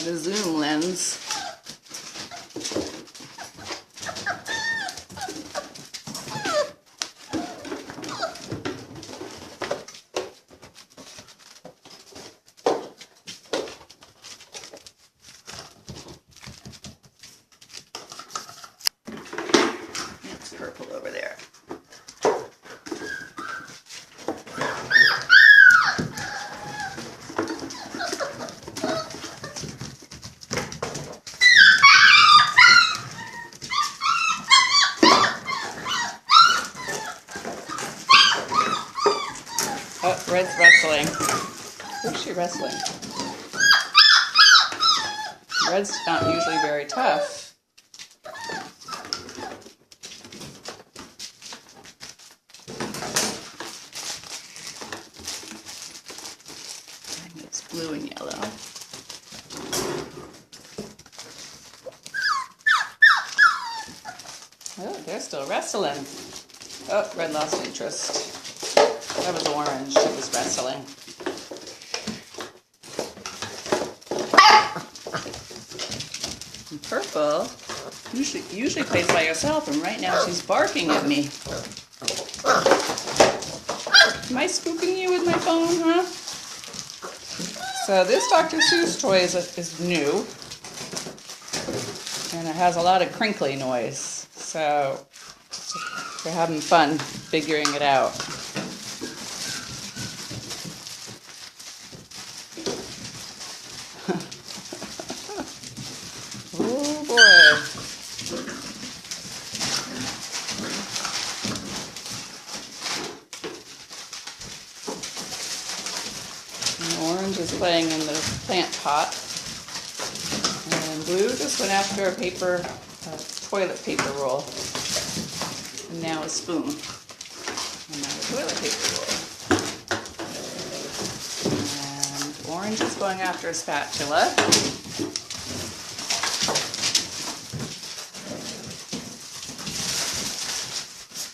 get a zoom lens. It's purple over there. Oh, Red's wrestling. Who's she wrestling? Red's not usually very tough. It's blue and yellow. Oh, they're still wrestling. Oh, Red lost interest. That was orange. She was wrestling. And purple usually plays by herself, and right now she's barking at me. Am I spooking you with my phone, huh? So this Dr. Seuss toy is new, and it has a lot of crinkly noise. So we're having fun figuring it out. Oh boy. And orange is playing in the plant pot. And blue just went after a toilet paper roll. And now a spoon. And now a toilet paper roll. And orange is going after a spatula.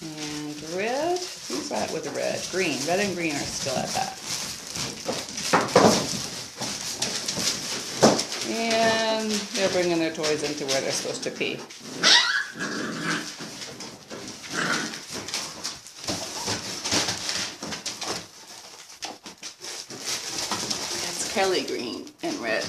And red, who's that with the red? Green, red and green are still at that. And they're bringing their toys into where they're supposed to pee. That's Kelly green and red.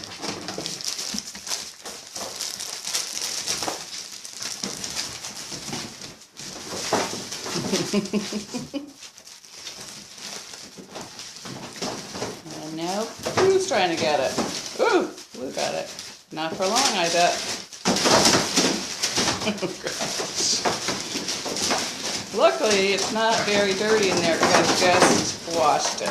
And now, who's trying to get it? Ooh, blue got it. Not for long, I bet. Oh, gosh. Luckily, it's not very dirty in there because I just washed it.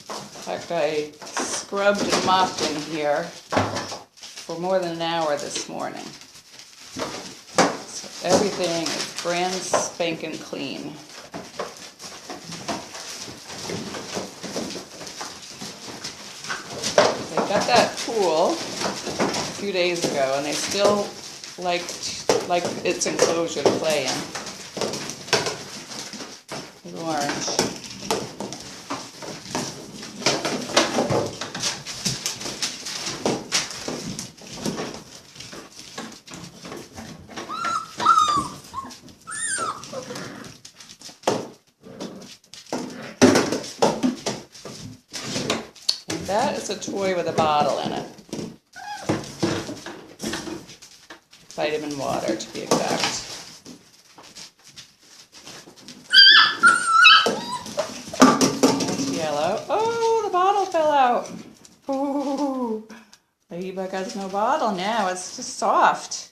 In fact, I scrubbed and mopped in here for more than an hour this morning. So everything is brand spanking clean. They got that pool a few days ago, and they still like its enclosure to play in. It's orange. That is a toy with a bottle in it. Vitamin water, to be exact. That's yellow. Oh, the bottle fell out. Ooh, Ladybug has no bottle now. It's just soft.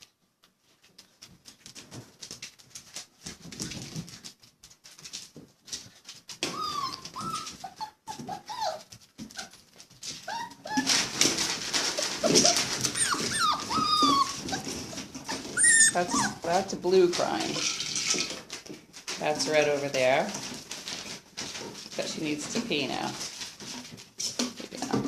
That's a blue crying. That's red over there. But she needs to pee now. Yeah.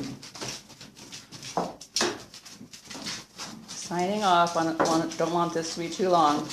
Signing off. Don't want this to be too long.